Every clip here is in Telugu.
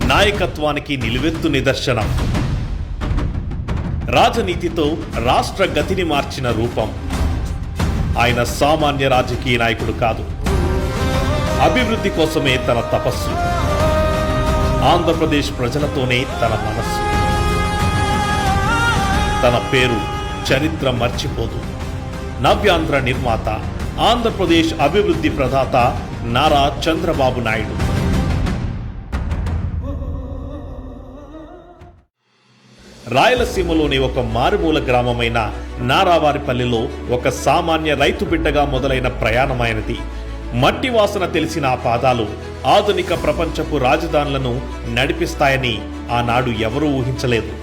నాయకత్వానికి నిలువెత్తు నిదర్శనం. రాజనీతితో రాష్ట్ర గతిని మార్చిన రూపం. ఆయన సామాన్య రాజకీయ నాయకుడు కాదు, అభివృద్ధి కోసమే తన తపస్సు, ఆంధ్రప్రదేశ్ ప్రజలతోనే తన మనస్సు. తన పేరు చరిత్ర మర్చిపోదు. నవ్యాంధ్ర నిర్మాత, ఆంధ్రప్రదేశ్ అభివృద్ధి ప్రదాత నారా చంద్రబాబు నాయుడు. రాయలసీమలోని ఒక మారుమూల గ్రామమైన నారావారిపల్లిలో ఒక సామాన్య రైతు బిడ్డగా మొదలైన ప్రయాణమైనది. మట్టి వాసన తెలిసిన ఆ పాదాలు ఆధునిక ప్రపంచపు రాజధానులను నడిపిస్తాయని ఆనాడు ఎవరూ ఊహించలేదు.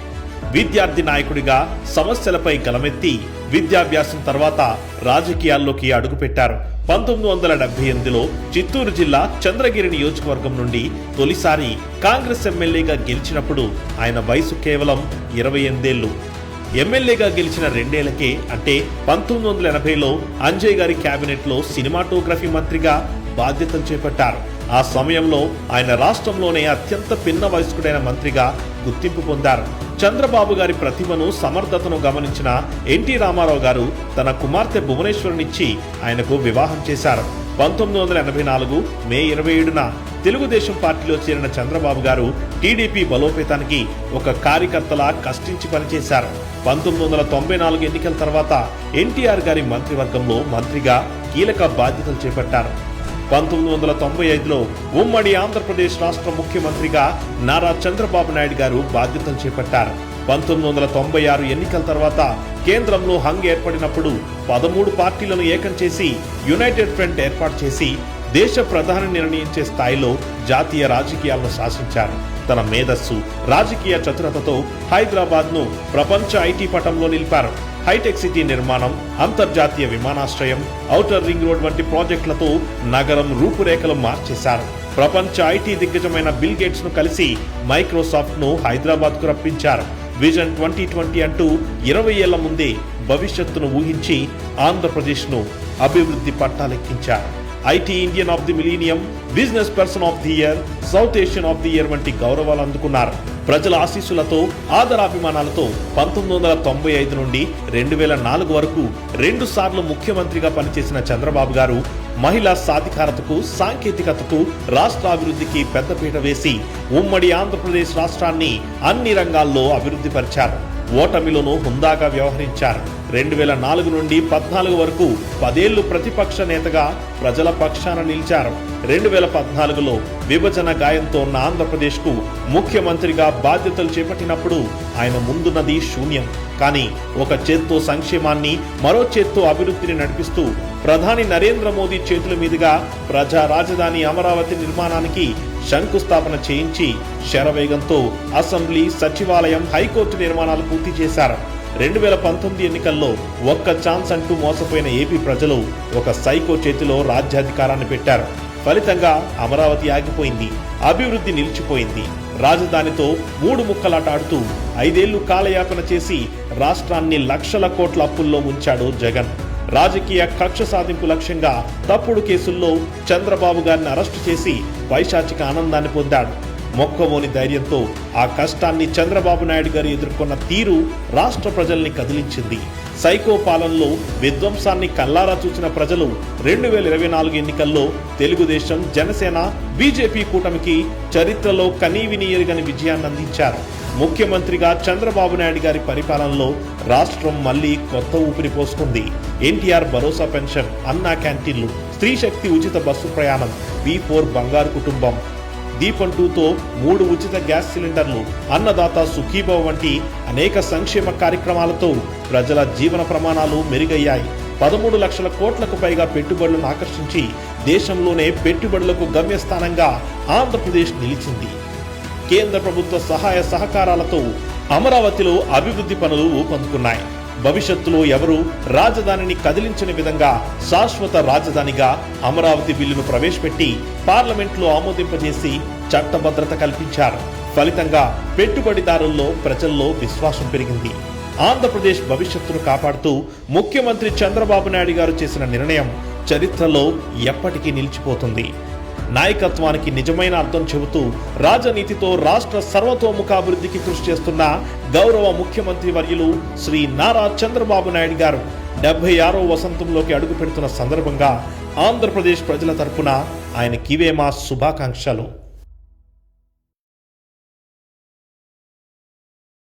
విద్యార్థి నాయకుడిగా సమస్యలపై గలమెత్తి విద్యాభ్యాసం తర్వాత రాజకీయాల్లోకి అడుగుపెట్టారు. 1978లో చిత్తూరు జిల్లా చంద్రగిరి నియోజకవర్గం నుండి తొలిసారి కాంగ్రెస్ ఎమ్మెల్యేగా గెలిచినప్పుడు ఆయన వయసు కేవలం 28 ఏళ్లు. ఎమ్మెల్యేగా గెలిచిన 2 ఏళ్లకే అంటే 1980లో అంజయ్ గారి కేబినెట్లో సినిమాటోగ్రఫీ మంత్రిగా బాధ్యతలు చేపట్టారు. ఆ సమయంలో ఆయన రాష్ట్రంలోనే అత్యంత పిన్న వయస్కుడైన మంత్రిగా గుర్తింపు పొందారు. చంద్రబాబు గారి ప్రతిభను, సమర్థతను గమనించిన ఎన్టీ రామారావు గారు తన కుమార్తె భువనేశ్వరునిచ్చి ఆయనకు వివాహం చేశారు. 1984 మే 27న తెలుగుదేశం పార్టీలో చేరిన చంద్రబాబు గారు టీడీపీ బలోపేతానికి ఒక కార్యకర్తలా కష్టించి పనిచేశారు. 1994 ఎన్నికల తర్వాత ఎన్టీఆర్ గారి మంత్రివర్గంలో మంత్రిగా కీలక బాధ్యతలు చేపట్టారు. 1995లో ఉమ్మడి ఆంధ్రప్రదేశ్ రాష్ట్ర ముఖ్యమంత్రిగా నారా చంద్రబాబు నాయుడు గారు బాధ్యతలు చేపట్టారు. 1996 ఎన్నికల తర్వాత కేంద్రంలో హంగ్ ఏర్పడినప్పుడు 13 పార్టీలను ఏకం చేసి యునైటెడ్ ఫ్రంట్ ఏర్పాటు చేసి దేశ ప్రధాని నిర్ణయించే స్థాయిలో జాతీయ రాజకీయాలను శాసించారు. తన మేధస్సు, రాజకీయ చతురతతో హైదరాబాద్ను ప్రపంచ ఐటీ పటంలో నిలిపారు. హైటెక్ సిటీ నిర్మాణం, అంతర్జాతీయ విమానాశ్రయం, ఔటర్ రింగ్ రోడ్ వంటి ప్రాజెక్టులతో నగరం రూపురేఖలు మార్చేశారు. ప్రపంచ ఐటీ దిగ్గజమైన బిల్ గేట్స్ ను కలిసి మైక్రోసాఫ్ట్ ను హైదరాబాద్ కు రప్పించారు. విజన్ 2020 అంటూ 20 ఏళ్ల ముందే భవిష్యత్తును ఊహించి ఆంధ్రప్రదేశ్ ను అభివృద్ధి పట్టాలెక్కించారు. IT Indian of the millennium, business person of the year, South Asian of the year వంటి గౌరవాలు అందుకున్నారు. ప్రజల ఆశీస్సులతో, ఆదరాభిమానాలతో 1995 నుండి 2004 వరకు 2 సార్లు ముఖ్యమంత్రిగా పనిచేసిన చంద్రబాబు గారు మహిళా సాధికారతకు, సాంకేతికతకు, రాష్ట్ర అభివృద్ధికి పెద్దపీట వేసి ఉమ్మడి ఆంధ్రప్రదేశ్ రాష్ట్రాన్ని అన్ని రంగాల్లో అభివృద్ధి పరిచారు. ఓటమిలోనూ హుందాగా వ్యవహరించారు. 2004 నుండి 2014 వరకు 10 ఏళ్లు ప్రతిపక్ష నేతగా ప్రజల పక్షాన నిలిచారు. 2014లో విభజన గాయంతో ఉన్న ఆంధ్రప్రదేశ్కు ముఖ్యమంత్రిగా బాధ్యతలు చేపట్టినప్పుడు ఆయన ముందున్నది శూన్యం. కానీ ఒక చేత్తో సంక్షేమాన్ని, మరో చేత్తో అభివృద్ధిని నడిపిస్తూ ప్రధాని నరేంద్ర మోదీ చేతుల మీదుగా ప్రజా రాజధాని అమరావతి నిర్మాణానికి శంకుస్థాపన చేయించి శరవేగంతో అసెంబ్లీ, సచివాలయం, హైకోర్టు నిర్మాణాలు పూర్తి చేశారు. 2019 ఎన్నికల్లో ఒక్క ఛాన్స్ అంటూ మోసపోయిన ఏపీ ప్రజలు ఒక సైకో చేతిలో రాజ్యాధికారాన్ని పెట్టారు. ఫలితంగా అమరావతి ఆగిపోయింది, అభివృద్ధి నిలిచిపోయింది. రాజధానితో 3 ముక్కలాట ఆడుతూ 5 ఏళ్లు కాలయాపన చేసి రాష్ట్రాన్ని లక్షల కోట్ల అప్పుల్లో ముంచాడు జగన్. రాజకీయ కక్ష సాధింపు లక్ష్యంగా తప్పుడు కేసుల్లో చంద్రబాబు గారిని అరెస్టు చేసి పైశాచిక ఆనందాన్ని పొందాడు. మొక్కవోని ధైర్యంతో ఆ కష్టాన్ని చంద్రబాబు నాయుడు గారు ఎదుర్కొన్న తీరు రాష్ట్ర ప్రజల్ని కదిలించింది. సైకో పాలనలో విధ్వంసాన్ని కల్లారా చూసిన ప్రజలు 2024 ఎన్నికల్లో తెలుగుదేశం, జనసేన, బీజేపీ కూటమికి చరిత్రలో కనీవినీ ఎరుగని విజయాన్ని అందించారు. ముఖ్యమంత్రిగా చంద్రబాబు నాయుడు గారి పరిపాలనలో రాష్ట్రం మళ్లీ కొత్త ఊపిరి పోసుకుంది. ఎన్టీఆర్ భరోసా పెన్షన్, అన్నా క్యాంటీన్లు, స్త్రీ శక్తి ఉచిత బస్సు ప్రయాణం, B4 బంగారు కుటుంబం, దీపం 2తో 3 ఉచిత గ్యాస్ సిలిండర్లు, అన్నదాత సుఖీభవ వంటి అనేక సంక్షేమ కార్యక్రమాలతో ప్రజల జీవన ప్రమాణాలు మెరుగయ్యాయి. 13 లక్షల కోట్లకు పైగా పెట్టుబడులను ఆకర్షించి దేశంలోనే పెట్టుబడులకు గమ్యస్థానంగా ఆంధ్రప్రదేశ్ నిలిచింది. కేంద్ర ప్రభుత్వ సహాయ సహకారాలతో అమరావతిలో అభివృద్ధి పనులు ఊపందుకున్నాయి. భవిష్యత్తులో ఎవరు రాజధానిని కదిలించని విధంగా శాశ్వత రాజధానిగా అమరావతి బిల్లును ప్రవేశపెట్టి పార్లమెంట్లో ఆమోదింపజేసి చట్టభద్రత కల్పించారు. ఫలితంగా పెట్టుబడిదారుల్లో, ప్రజల్లో విశ్వాసం పెరిగింది. ఆంధ్రప్రదేశ్ భవిష్యత్తును కాపాడుతూ ముఖ్యమంత్రి చంద్రబాబు నాయుడు గారు చేసిన నిర్ణయం చరిత్రలో ఎప్పటికీ నిలిచిపోతుంది. నాయకత్వానికి నిజమైన అర్థం చెబుతూ రాజనీతితో రాష్ట్ర సర్వతోముఖాభివృద్ధికి కృషి చేస్తున్న గౌరవ ముఖ్యమంత్రి వర్యులు శ్రీ నారా చంద్రబాబు నాయుడు గారు 76వ వసంతంలోకి అడుగు పెడుతున్న సందర్భంగా ఆంధ్రప్రదేశ్ ప్రజల తరపున ఆయనకివే మా శుభాకాంక్షలు.